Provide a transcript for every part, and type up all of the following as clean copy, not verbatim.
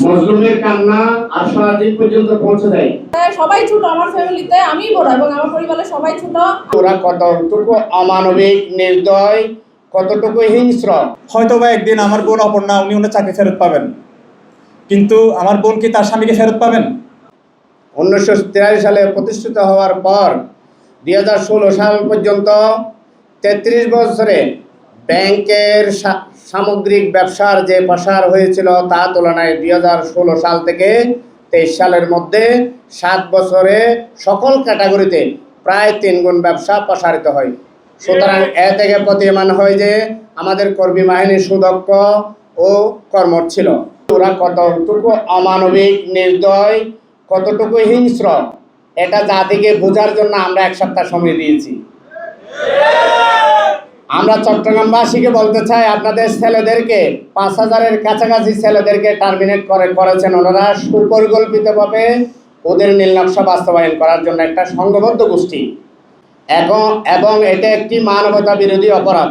মজলুমের কান্না আশারাদিন পর্যন্ত পৌঁছে দেয়। সবাই ছোট, আমার ফ্যামিলিতে আমি বড় এবং আমার পরিবারের সবাই ছোট। ওরা কতটুকু অমানবিক, নির্দয়, কতটুকু হিংস্র। হয়তোবা একদিন আমার বোন অপর্ণা উনি ওনার চাকরি ফেরত পাবেন, কিন্তু আমার বোন কি তার স্বামীকে ফেরত পাবেন? 1983 সালে প্রতিষ্ঠিত হওয়ার পর 2016 সাল পর্যন্ত 33 বছরে ব্যাংকের সামগ্রিক ব্যবসার যে প্রসার হয়েছিল তা তুলনায় 2016 সাল থেকে 23 সালের মধ্যে 7 বছরে সকল ক্যাটাগরিতে প্রায় 3 গুণ ব্যবসা প্রসারিত হয়। সুতরাং এ থেকে প্রতীয়মান হয় যে আমাদের কর্মী বাহিনী সুদক্ষ ও কর্মঠ ছিল। ওরা কতটুকু অমানবিক, নির্দয়, কতটুকু হিংস্র, এটা জাতিকে বোঝার জন্য আমরা 1 সপ্তাহ সময় দিয়েছি। আমরা চট্টগ্রামবাসীকে বলতে চাই, আপনাদের ছেলেদেরকে 5000-এর কাছাকাছি ছেলেদেরকে টার্মিনেট করেছেন ওনারা সুপরিকল্পিতভাবে ওদের নীলনকশা বাস্তবায়ন করার জন্য একটা সংঘবদ্ধ গোষ্ঠী, এবং এটা একটি মানবতা বিরোধী অপরাধ।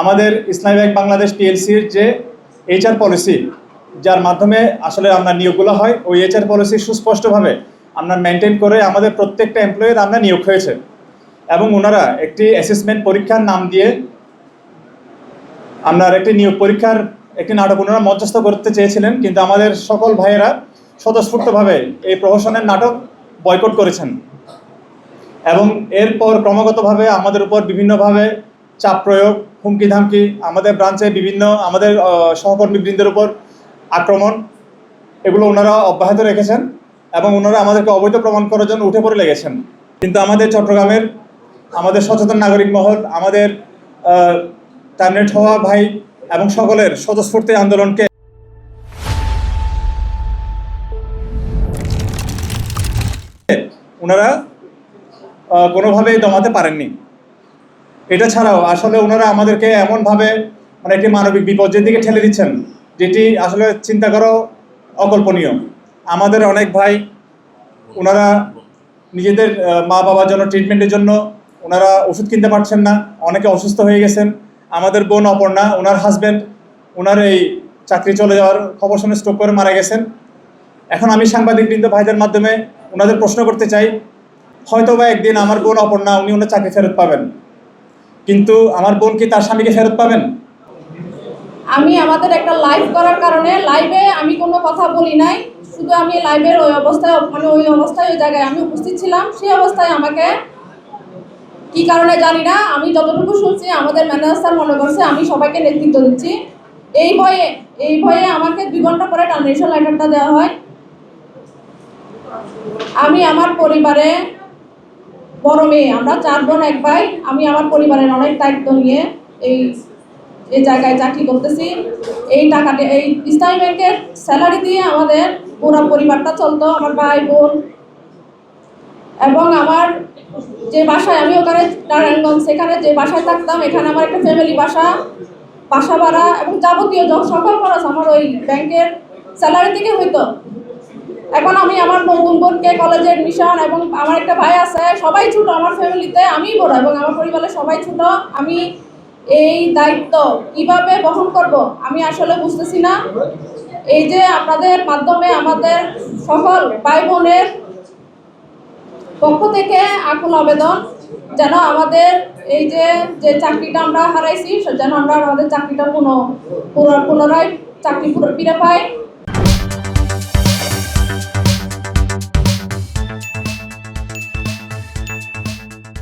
আমাদের ইসলামী ব্যাংক বাংলাদেশ পিএলসির যে এইচআর পলিসি, যার মাধ্যমে আসলে আমরা নিয়োগগুলো হয়, ওই এইচআর পলিসি সুস্পষ্টভাবে আমরা মেনটেন করে আমাদের প্রত্যেকটা এমপ্লয়ির আমরা নিয়োগ হয়েছে। এবং ওনারা একটি অ্যাসেসমেন্ট পরীক্ষার নাম দিয়ে আপনার একটি নিয়োগ পরীক্ষার একটি নাটক ওনারা মঞ্চস্থ করতে চেয়েছিলেন, কিন্তু আমাদের সকল ভাইয়েরা স্বতঃস্ফূর্তভাবে এই প্রহসনের নাটক বয়কট করেছেন। এবং এরপর ক্রমাগতভাবে আমাদের উপর বিভিন্নভাবে চাপ প্রয়োগ, হুমকি ধামকি, আমাদের ব্রাঞ্চে বিভিন্ন আমাদের সহকর্মীবৃন্দের উপর আক্রমণ, এগুলো ওনারা অব্যাহত রেখেছেন এবং ওনারা আমাদেরকে অবৈধ প্রমাণ করার জন্য উঠে পড়ে লেগেছেন। কিন্তু আমাদের চট্টগ্রামের আমাদের সচেতন নাগরিক মহল, আমাদের টার্মিনেট হওয়া ভাই এবং সকলের স্বতঃস্ফূর্ত আন্দোলনকে ওনারা কোনোভাবেই দমাতে পারেননি। এটা ছাড়াও আসলে ওনারা আমাদেরকে এমনভাবে মানে একটি মানবিক বিপর্যয়ের দিকে ঠেলে দিচ্ছেন, যেটি আসলে চিন্তা করা অকল্পনীয়। আমাদের অনেক ভাই ওনারা নিজেদের মা বাবার জন্য ট্রিটমেন্টের জন্য ওনারা ওষুধ কিনতে পারছেন না, অনেকে অসুস্থ হয়ে গেছেন। আমাদের বোন অপর্ণা, ওনার হাজব্যান্ড ওনার এই চাকরি চলে যাওয়ার খবর শুনে স্ট্রোক করে মারা গেছেন। এখন আমি সাংবাদিকবৃন্দ ভাইদের মাধ্যমে ওনাদের প্রশ্ন করতে চাই, হয়তোবা একদিন আমার বোন অপর্ণা উনি ওনার চাকরি ফেরত পাবেন, কিন্তু আমার বোন কি তার স্বামীকে ফেরত পাবেন? আমি আমাদের একটা লাইভ করার কারণে লাইভে আমি কোনো কথা বলি নাই, শুধু আমি লাইভের ওই অবস্থায় ওই জায়গায় আমি উপস্থিত ছিলাম। সেই অবস্থায় আমাকে কি কারণে জানি না, আমি যতটুকু শুনছি আমাদের ম্যানেজার স্যার মনে করছে আমি সবাইকে নেতৃত্ব দিচ্ছি। এই ভয়ে আমাকে 2 ঘন্টা পরে টার্মিনেশন লেটারটা দেওয়া হয়। আমি আমার পরিবারে বড় মেয়ে, আমরা 4 বোন 1 ভাই। আমি আমার পরিবারের অনেক দায়িত্ব নিয়ে এই জায়গায় চাকরি করতেছি। এই টাকাটা এই ইসলামী ব্যাংকের স্যালারি দিয়ে আমাদের পুরো পরিবারটা চলতো, আমার ভাই বোন। এবং আমার যে বাসায় আমি ওখানে নারায়ণগঞ্জ, সেখানে যে বাসায় থাকতাম, এখানে আমার একটা ফ্যামিলি বাসা ভাড়া এবং যাবতীয় সকল খরচ আমার ওই ব্যাংকের স্যালারি থেকে হইতো। এখন আমি আমার নতুন বোনকে কলেজে এডমিশন, এবং আমার একটা ভাই আছে, সবাই ছোট, আমার ফ্যামিলিতে আমি বড় এবং আমার পরিবারের সবাই ছোট। আমি এই দায়িত্ব কিভাবে বহন করব আমি আসলে বুঝতেছি না। এই যে আপনাদের মাধ্যমে আমাদের সকল ভাই বোনের পক্ষ থেকে আকুল আবেদন, যেন আমাদের এই যে চাকরিটা আমরা হারাইছি, যেন আমরা আমাদের চাকরিটা পুনরায় চাকরি ফিরে পাই।